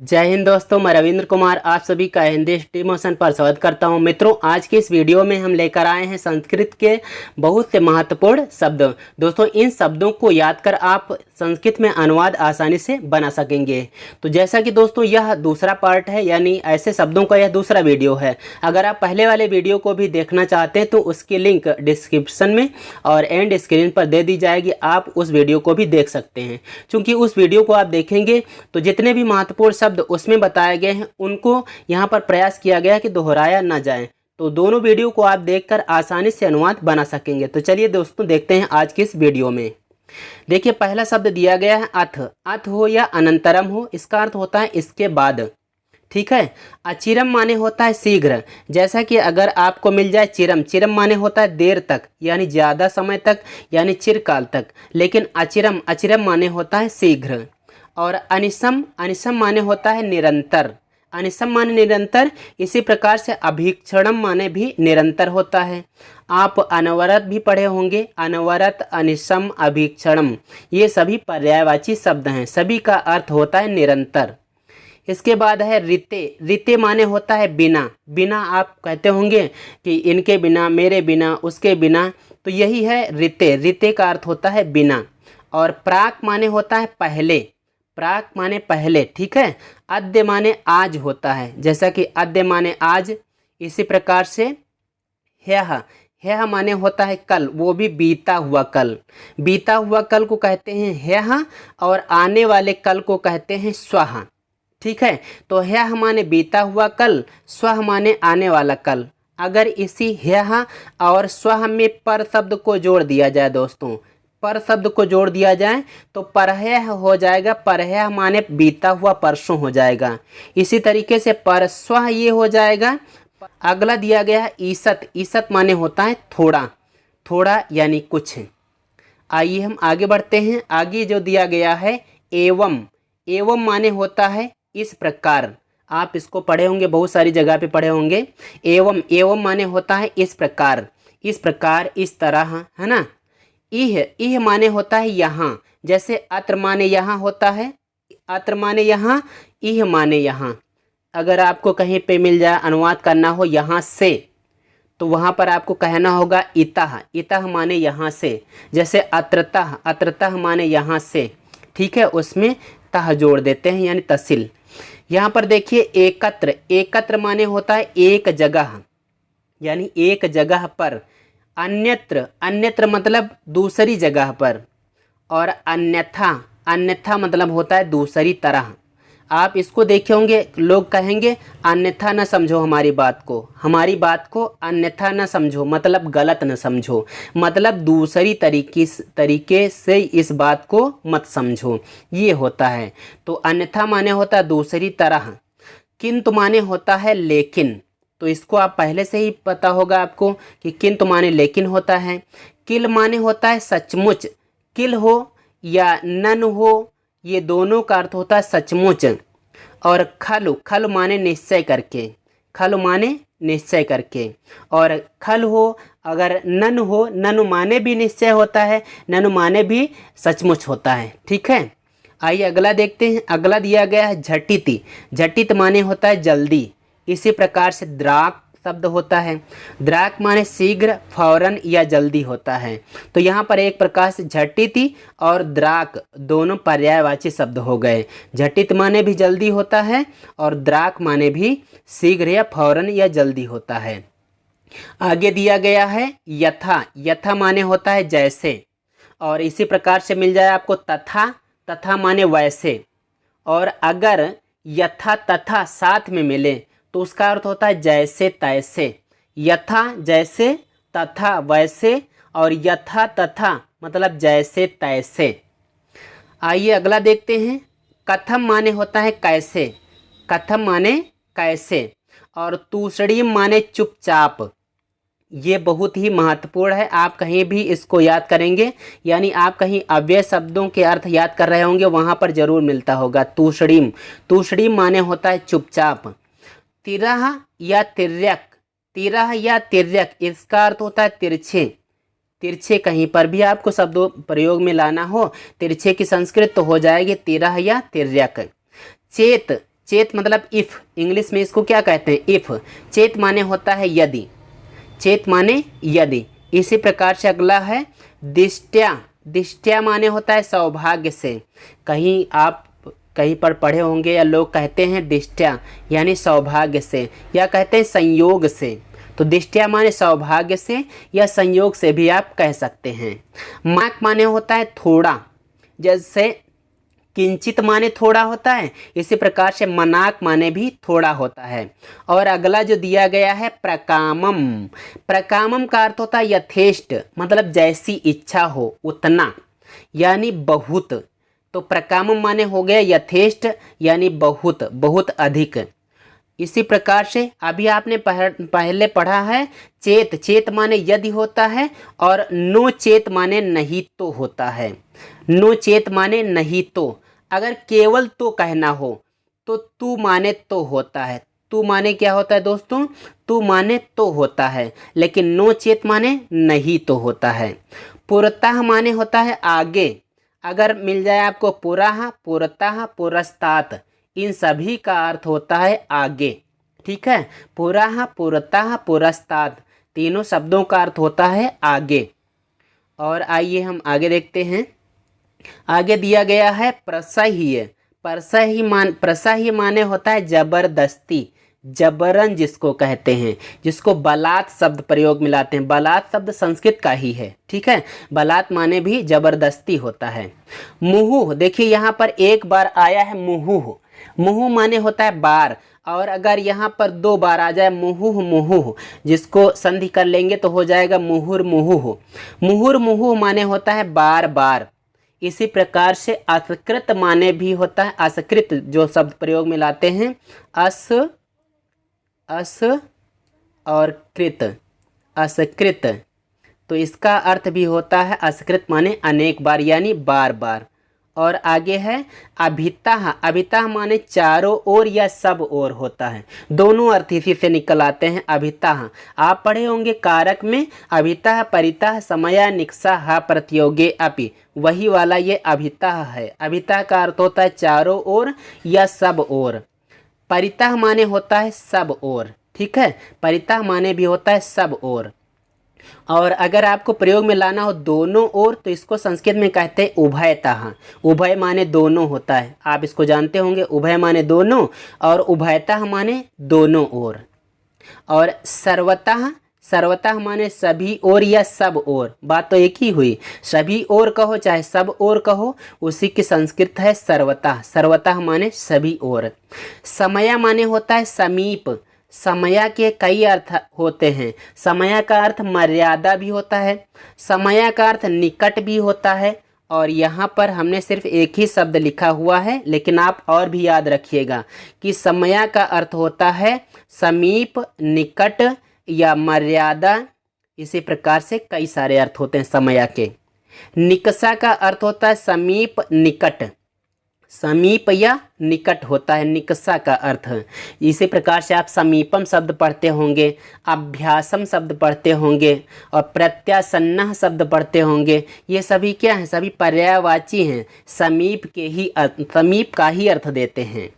जय हिंद दोस्तों, मैं रविंद्र कुमार आप सभी का हिंदी स्ट्रीम मोशन पर स्वागत करता हूं। मित्रों, आज की इस वीडियो में हम लेकर आए हैं संस्कृत के बहुत से महत्वपूर्ण शब्द। दोस्तों, इन शब्दों को याद कर आप संस्कृत में अनुवाद आसानी से बना सकेंगे। तो जैसा कि दोस्तों यह दूसरा पार्ट है, यानी ऐसे शब्दों का यह दूसरा वीडियो है। अगर आप पहले वाले वीडियो को भी देखना चाहते हैं तो उसकी लिंक डिस्क्रिप्शन में और एंड स्क्रीन पर दे दी जाएगी, आप उस वीडियो को भी देख सकते हैं। क्योंकि उस वीडियो को आप देखेंगे तो जितने भी महत्वपूर्ण शब्द उसमें बताए गए हैं उनको यहाँ पर प्रयास किया गया है कि दोहराया ना जाए। तो दोनों वीडियो को आप देखकर आसानी से अनुवाद बना सकेंगे। तो चलिए दोस्तों देखते हैं आज की इस वीडियो में। देखिए, पहला शब्द दिया गया है अथ। अथ हो या अनंतरम हो, इसका अर्थ होता है इसके बाद। ठीक है। अचिरम माने होता है शीघ्र। जैसा कि अगर आपको मिल जाए चिरम, चिरम माने होता है देर तक, यानी ज़्यादा समय तक, यानी चिरकाल तक। लेकिन अचिरम, अचिरम माने होता है शीघ्र। और अनिशम, अनिशम माने होता है निरंतर। अनिशम माने निरंतर। इसी प्रकार से अभीक्षणम माने भी निरंतर होता है। आप अनवरत भी पढ़े होंगे, अनवरत, अनिशम, अभीक्षणम, ये सभी पर्यायवाची शब्द हैं, सभी का अर्थ होता है निरंतर। इसके बाद है रीते। रीते माने होता है बिना। बिना आप कहते होंगे कि इनके बिना, मेरे बिना, उसके बिना, तो यही है रीते। रीते का अर्थ होता है बिना। और प्राक माने होता है पहले। प्राक माने पहले। ठीक है। अद्य माने आज होता है, जैसा कि अद्य माने आज। इसी प्रकार से ह्यः, ह्यः माने होता है कल, वो भी बीता हुआ कल। बीता हुआ कल को कहते हैं ह्यः और आने वाले कल को कहते हैं स्वः। ठीक है। तो ह्यः माने बीता हुआ कल, स्वः माने आने वाला कल। अगर इसी ह्यः और स्वः में पर शब्द को जोड़ दिया जाए दोस्तों, पर शब्द को जोड़ दिया जाए तो परह्यः हो जाएगा। परह्यः माने बीता हुआ परसों हो जाएगा। इसी तरीके से परस्वः ये हो जाएगा। अगला दिया गया है ईसत। ईसत माने होता है थोड़ा, थोड़ा यानी कुछ। आइए हम आगे बढ़ते हैं। आगे जो दिया गया है एवं। एवं माने होता है इस प्रकार। आप इसको पढ़े होंगे, बहुत सारी जगह पे पढ़े होंगे। एवं, एवं माने होता है इस प्रकार, इस प्रकार, इस तरह, है ना। इह, इह माने होता है यहाँ। जैसे अत्र माने यहाँ होता है, अत्र माने यहाँ, इह माने यहाँ। अगर आपको कहीं पे मिल जाए अनुवाद करना हो यहाँ से, तो वहाँ पर आपको कहना होगा इतः। इतः माने यहाँ से। जैसे अत्रतः, अत्रतः माने यहाँ से। ठीक है। उसमें तह जोड़ देते हैं, यानी तहसील। यहाँ पर देखिए एकत्र। एकत्र माने होता है एक जगह, यानी एक जगह पर। अन्यत्र, अन्यत्र मतलब दूसरी जगह पर। और अन्यथा, अन्यथा मतलब होता है दूसरी तरह। आप इसको देखे होंगे, लोग कहेंगे अन्यथा न समझो हमारी बात को, हमारी बात को अन्यथा न समझो, मतलब गलत न समझो, मतलब दूसरी तरीके से इस बात को मत समझो, ये होता है। तो अन्यथा माने होता है दूसरी तरह। किंतु माने होता है लेकिन। तो इसको आप पहले से ही पता होगा आपको कि किंतु माने लेकिन होता है। किल माने होता है सचमुच। किल हो या नन हो, ये दोनों का अर्थ होता है सचमुच। और खलु, खल माने निश्चय करके, खल माने निश्चय करके। और खल हो, अगर नन हो, ननु माने भी निश्चय होता है, ननु माने भी सचमुच होता है। ठीक है। आइए अगला देखते हैं। अगला दिया गया है झटिति। झटित माने होता है जल्दी। इसी प्रकार से द्राक शब्द होता है। द्राक माने शीघ्र, फौरन या जल्दी होता है। तो यहाँ पर एक प्रकार से झटिति और द्राक दोनों पर्यायवाची शब्द हो गए। झटित माने भी जल्दी होता है और द्राक माने भी शीघ्र या फौरन या जल्दी होता है। आगे दिया गया है यथा। यथा माने होता है जैसे। और इसी प्रकार से मिल जाए आपको तथा। तथा माने वैसे। और अगर यथा तथा साथ में मिले तो उसका अर्थ होता है जैसे तैसे। यथा जैसे, तथा वैसे, और यथा तथा मतलब जैसे तैसे। आइए अगला देखते हैं। कथम माने होता है कैसे। कथम माने कैसे। और तूषणीम माने चुपचाप। ये बहुत ही महत्वपूर्ण है, आप कहीं भी इसको याद करेंगे, यानी आप कहीं अव्यय शब्दों के अर्थ याद कर रहे होंगे, वहाँ पर जरूर मिलता होगा तूषणीम। तूषणीम माने होता है चुपचाप। तिरह या तिर्यक। तिरह या तिर्यक, इसका अर्थ होता है तिरछे। तिरछे कहीं पर भी आपको शब्दों प्रयोग में लाना हो, तिरछे की संस्कृत तो हो जाएगी तिरह या तिर्यक। चेत, चेत मतलब इफ़, इंग्लिश में इसको क्या कहते हैं, इफ़। चेत माने होता है यदि, चेत माने यदि। इसी प्रकार से अगला है दिष्ट्या। दिष्ट्या माने होता है सौभाग्य से। कहीं आप कहीं पर पढ़े होंगे या लोग कहते हैं दिष्ट्या यानी सौभाग्य से, या कहते हैं संयोग से। तो दिष्ट्या माने सौभाग्य से या संयोग से भी आप कह सकते हैं। माक माने होता है थोड़ा, जैसे किंचित माने थोड़ा होता है, इसी प्रकार से मनाक माने भी थोड़ा होता है। और अगला जो दिया गया है प्रकामम। प्रकामम का अर्थ होता है यथेष्ट, मतलब जैसी इच्छा हो उतना, यानी बहुत। तो प्रकामम माने हो गया यथेष्ट यानी बहुत, बहुत अधिक। इसी प्रकार से अभी आपने पहले पढ़ा है चेत। चेत माने यदि होता है, और नो चेत माने नहीं तो होता है। नो चेत माने नहीं तो। अगर केवल तो कहना हो तो तू माने तो होता है। तू माने क्या होता है दोस्तों, तू माने तो होता है, लेकिन नो चेत माने नहीं तो होता है। पुरतः माने होता है आगे। अगर मिल जाए आपको पुरः, पुरतः, पुरस्तात, इन सभी का अर्थ होता है आगे। ठीक है, पुरः, पुरतः, पुरस्तात, तीनों शब्दों का अर्थ होता है आगे। और आइए हम आगे देखते हैं। आगे दिया गया है प्रसह्य। प्रसह्य माने होता है जबरदस्ती, जबरन जिसको कहते हैं, जिसको बलात् शब्द प्रयोग में लाते हैं। बलात् शब्द संस्कृत का ही है, ठीक है। बलात् माने भी जबरदस्ती होता है। मुहुः, देखिए यहाँ पर एक बार आया है मुहुः। मुहुः माने होता है बार, और अगर यहाँ पर 2 बार आ जाए मुहुः मुहुः, जिसको संधि कर लेंगे तो हो जाएगा मुहुर्मुहुः। मुहुर्मुहुः माने होता है बार बार। इसी प्रकार से असकृत माने भी होता है, असकृत जो शब्द प्रयोग में लाते हैं, अस और कृत, असकृत, तो इसका अर्थ भी होता है असकृत माने अनेक बार यानी बार बार। और आगे है अभितः। अभितः माने चारों ओर या सब ओर होता है, दोनों अर्थ इसी से निकल आते हैं। अभितः आप पढ़े होंगे कारक में, अभितः परितः समया निक्सा हा प्रतियोगे अपि, वही वाला ये अभितः है। अभितः का अर्थ होता है चारों ओर या सब ओर। परितः माने होता है सब ओर, ठीक है। परितः माने भी होता है सब ओर। और अगर आपको प्रयोग में लाना हो दोनों ओर, तो इसको संस्कृत में कहते हैं उभयतः। उभय माने दोनों होता है, आप इसको जानते होंगे। उभय माने दोनों, और उभयतः माने दोनों ओर। और सर्वतः, सर्वतः माने सभी ओर या सब ओर, बात तो एक ही हुई। सभी ओर कहो चाहे सब ओर कहो, उसी की संस्कृत है सर्वतः। सर्वतः माने सभी ओर। समया माने होता है समीप। समया के कई अर्थ होते हैं। समया का अर्थ मर्यादा भी होता है, समया का अर्थ निकट भी होता है। और यहाँ पर हमने सिर्फ एक ही शब्द लिखा हुआ है, लेकिन आप और भी याद रखिएगा कि समया का अर्थ होता है समीप, निकट या मर्यादा। इसी प्रकार से कई सारे अर्थ होते हैं समया के। निकषा का अर्थ होता है समीप, निकट, समीप या निकट होता है निकषा का अर्थ। इसी प्रकार से आप समीपम शब्द पढ़ते होंगे, अभ्यासम शब्द पढ़ते होंगे, और प्रत्यासन्नः शब्द पढ़ते होंगे। ये सभी क्या हैं, सभी पर्यायवाची हैं, समीप के ही समीप का ही अर्थ देते हैं।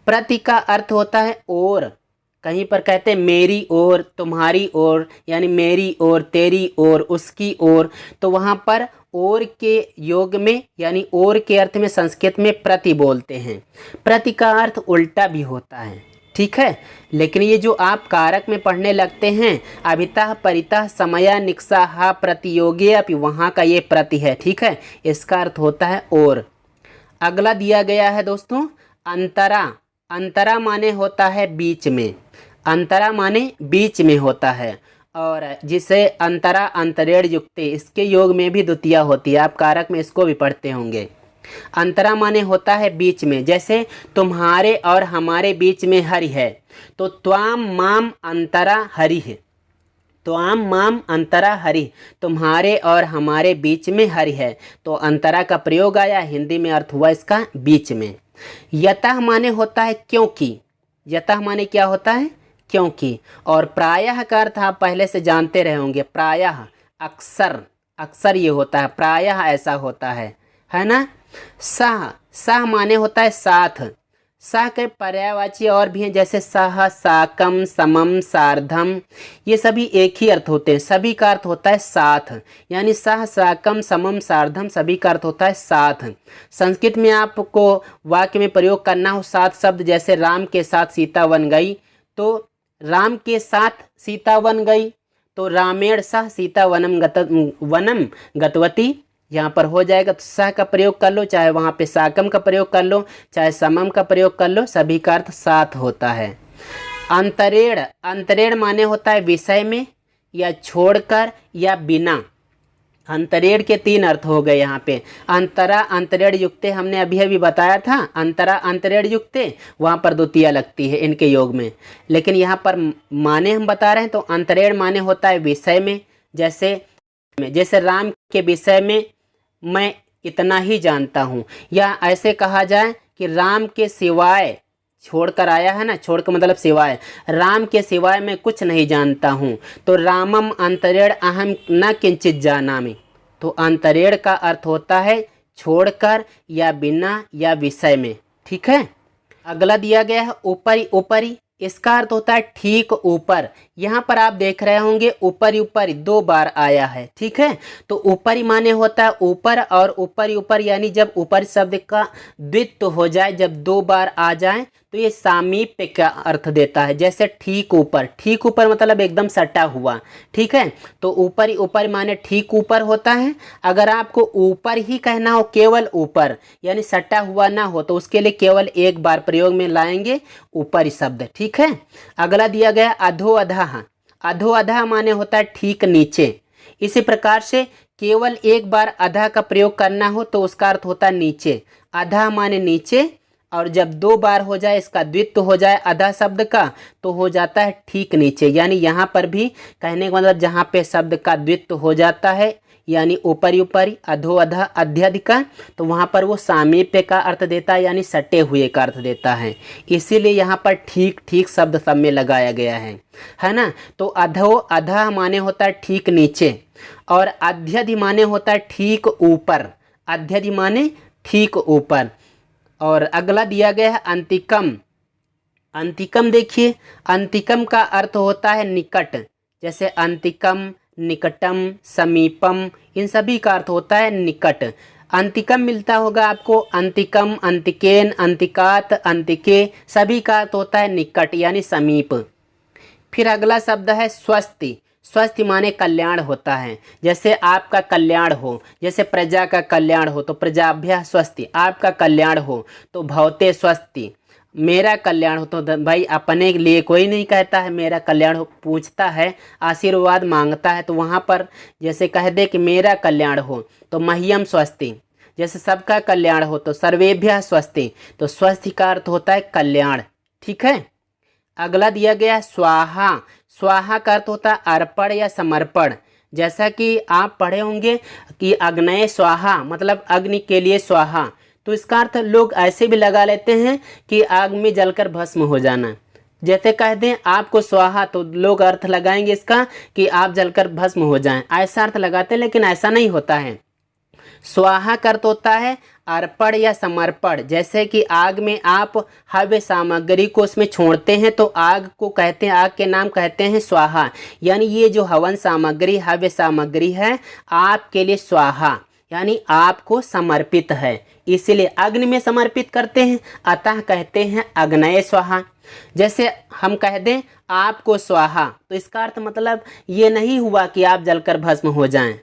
प्रति का अर्थ होता है ओर। कहीं पर कहते हैं मेरी ओर, तुम्हारी ओर, यानी मेरी ओर, तेरी ओर, उसकी ओर। तो वहाँ पर ओर के योग में यानी ओर के अर्थ में संस्कृत में प्रति बोलते हैं। प्रति का अर्थ उल्टा भी होता है, ठीक है। लेकिन ये जो आप कारक में पढ़ने लगते हैं, अभितः परितः समया निक्सा हा प्रतियोगे अपि, वहाँ का ये प्रति है, ठीक है। इसका अर्थ होता है ओर। अगला दिया गया है दोस्तों अंतरा। अंतरा माने होता है बीच में। अंतरा माने बीच में होता है, और जिसे अंतरा अंतरेण युक्ते, इसके योग में भी द्वितीया होती है, आप कारक में इसको भी पढ़ते होंगे। अंतरा माने होता है बीच में, जैसे तुम्हारे और हमारे बीच में हरि है, तो त्वाम माम अंतरा हरि है। त्वाम माम अंतरा हरि, तुम्हारे और हमारे बीच में हरि है, तो अंतरा का प्रयोग आया, हिंदी में अर्थ हुआ इसका बीच में। यतः माने होता है क्योंकि। यतः माने क्या होता है, क्योंकि। और प्रायः का अर्थ आप पहले से जानते रहे होंगे, प्रायः अक्सर, अक्सर ये होता है, प्रायः ऐसा होता है ना। सह, सह माने होता है साथ। सा के पर्यायवाची और भी हैं, जैसे सह, साकम, समम, सार्धम, ये सभी एक ही अर्थ होते हैं। सभी का अर्थ होता है साथ, यानी सह, साकम, समम, सार्धम सभी का अर्थ होता है साथ। संस्कृत में आपको वाक्य में प्रयोग करना हो साथ शब्द, जैसे राम के साथ सीता वन गई, तो राम के साथ सीता वन गई, तो रामेण सह सीता वनम गतवती, यहाँ पर हो जाएगा। तो सह का प्रयोग कर लो, चाहे वहाँ पे साकम का प्रयोग कर लो, चाहे समम का प्रयोग कर लो, सभी का अर्थ साथ होता है। अंतरेण, अंतरेण माने होता है विषय में, या छोड़कर, या बिना। अंतरेण के तीन अर्थ हो गए यहाँ पे। अंतरा अंतरेण युक्ते हमने अभी अभी बताया था, अंतरा अंतरेण युक्ते, वहाँ पर द्वितीया लगती है इनके योग में। लेकिन यहाँ पर माने हम बता रहे हैं, तो अंतरेण माने होता है विषय में, जैसे राम के विषय में मैं इतना ही जानता हूँ, या ऐसे कहा जाए कि राम के सिवाय, छोड़कर आया है ना, छोड़ का मतलब सिवाय, राम के सिवाय मैं कुछ नहीं जानता हूँ, तो रामम अंतरेण अहम न किंचित जानामि। तो अंतरेण का अर्थ होता है छोड़कर, या बिना, या विषय में। ठीक है। अगला दिया गया है ऊपरी, ऊपरी, इसका अर्थ होता है ठीक ऊपर। यहाँ पर आप देख रहे होंगे ऊपरी ऊपरी 2 बार आया है। ठीक है। तो ऊपरी माने होता है ऊपर, और ऊपरी ऊपर यानी जब ऊपर शब्द का द्वित्व हो जाए, जब 2 बार आ जाए, तो ये सामीप्य का अर्थ देता है। जैसे ठीक ऊपर, ठीक ऊपर मतलब एकदम सटा हुआ। ठीक है। तो ऊपरी, ऊपर माने ठीक ऊपर होता है। अगर आपको ऊपर ही कहना हो, केवल ऊपर यानी सटा हुआ ना हो, तो उसके लिए केवल एक बार प्रयोग में लाएंगे ऊपरी शब्द। ठीक है। अगला दिया गया अधो अधः, अधो अधः माने होता है ठीक नीचे। इसी प्रकार से केवल एक बार अधः का प्रयोग करना हो तो उसका अर्थ होता है नीचे। अधः माने नीचे, और जब 2 बार हो जाए, इसका द्वित्व हो जाए अधः शब्द का, तो हो जाता है ठीक नीचे। यानी यहाँ पर भी कहने का मतलब जहाँ पे शब्द का द्वित्व हो जाता है, यानी ऊपरी ऊपरी, अधो अधः, अध्यधिक का, तो वहाँ पर वो सामीप्य का अर्थ देता है, यानी सटे हुए का अर्थ देता है। इसीलिए यहाँ पर ठीक ठीक शब्द सब में लगाया गया है ना। तो अधो अधः माने होता है ठीक नीचे, और अध्यधि माने होता है ठीक ऊपर। अध्यधि माने ठीक ऊपर। और अगला दिया गया है अंतिकम। अंतिकम देखिए, अंतिकम का अर्थ होता है निकट। जैसे अंतिकम, निकटम, समीपम, इन सभी का अर्थ होता है निकट। अंतिकम मिलता होगा आपको, अंतिकम, अंतिकेन, अंतिकात, अंतिके, सभी का अर्थ होता है निकट यानी समीप। फिर अगला शब्द है स्वस्ति। स्वस्ति माने कल्याण होता है। जैसे आपका कल्याण हो, जैसे प्रजा का कल्याण हो तो प्रजाभ्यः स्वस्ति, आपका कल्याण हो तो भवते स्वस्ति। मेरा कल्याण हो तो भाई अपने लिए कोई नहीं कहता है मेरा कल्याण हो, पूछता है, आशीर्वाद मांगता है, तो वहाँ पर जैसे कह दे कि मेरा कल्याण हो तो मह्यम स्वस्ति। जैसे सबका कल्याण हो तो सर्वेभ्यः स्वस्ति, तो स्वस्ति का अर्थ होता है कल्याण। ठीक है। अगला दिया गया स्वाहा। स्वाहा का अर्थ होता है अर्पण या समर्पण। जैसा कि आप पढ़े होंगे कि अग्नये स्वाहा मतलब अग्नि के लिए स्वाहा, तो इसका अर्थ लोग ऐसे भी लगा लेते हैं कि आग में जलकर भस्म हो जाना। जैसे कह दें आपको स्वाहा, तो लोग अर्थ लगाएंगे इसका कि आप जलकर भस्म हो जाएं, ऐसा अर्थ लगाते हैं, लेकिन ऐसा नहीं होता है। स्वाहा का अर्थ होता है अर्पण या समर्पण। जैसे कि आग में आप हव्य सामग्री को उसमें छोड़ते हैं तो आग को कहते हैं, आग के नाम कहते हैं स्वाहा। यानी ये जो हवन सामग्री, हव्य सामग्री है आपके लिए स्वाहा, यानी आपको समर्पित है, इसीलिए अग्नि में समर्पित करते हैं, अतः कहते हैं अग्नये स्वाहा। जैसे हम कह दें आपको स्वाहा, तो इसका अर्थ मतलब ये नहीं हुआ कि आप जलकर भस्म हो जाएं,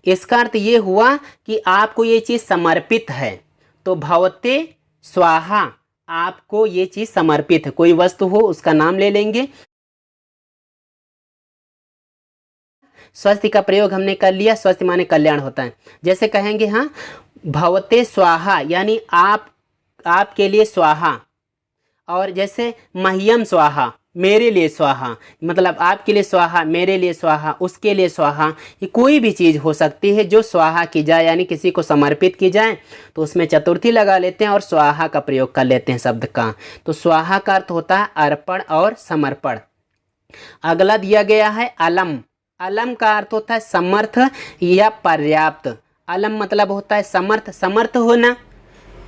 इसका अर्थ ये हुआ कि आपको ये चीज़ समर्पित है। तो भवते स्वाहा, आपको ये चीज़ समर्पित है। कोई वस्तु हो उसका नाम ले लेंगे। स्वस्ति का प्रयोग हमने कर लिया, स्वस्ति माने कल्याण होता है। जैसे कहेंगे हाँ भवते स्वाहा यानी आपके लिए स्वाहा, और जैसे मह्यम स्वाहा मेरे लिए स्वाहा, मतलब आपके लिए स्वाहा, मेरे लिए स्वाहा, उसके लिए स्वाहा, ये कोई भी चीज़ हो सकती है जो स्वाहा की जाए, यानी किसी को समर्पित की जाए, तो उसमें चतुर्थी लगा लेते हैं और स्वाहा का प्रयोग कर लेते हैं शब्द का। तो स्वाहा का अर्थ होता है अर्पण और समर्पण। अगला दिया गया है अलम। अलम का अर्थ होता है समर्थ या पर्याप्त। अलम मतलब होता है समर्थ, समर्थ होना,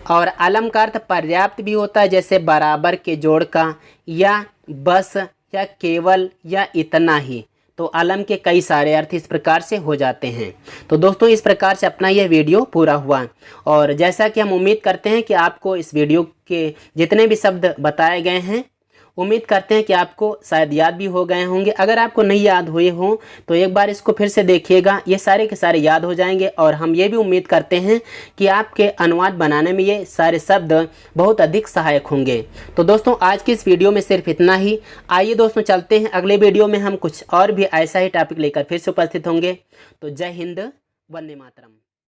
और अलम का अर्थ पर्याप्त भी होता है, जैसे बराबर के जोड़ का, या बस, या केवल, या इतना ही। तो अलम के कई सारे अर्थ इस प्रकार से हो जाते हैं। तो दोस्तों इस प्रकार से अपना यह वीडियो पूरा हुआ, और जैसा कि हम उम्मीद करते हैं कि आपको इस वीडियो के जितने भी शब्द बताए गए हैं, उम्मीद करते हैं कि आपको शायद याद भी हो गए होंगे। अगर आपको नहीं याद हुए हों तो एक बार इसको फिर से देखिएगा, ये सारे के सारे याद हो जाएंगे। और हम ये भी उम्मीद करते हैं कि आपके अनुवाद बनाने में ये सारे शब्द बहुत अधिक सहायक होंगे। तो दोस्तों आज की इस वीडियो में सिर्फ इतना ही। आइए दोस्तों चलते हैं, अगले वीडियो में हम कुछ और भी ऐसा ही टॉपिक लेकर फिर से उपस्थित होंगे। तो जय हिंद, वंदे मातरम।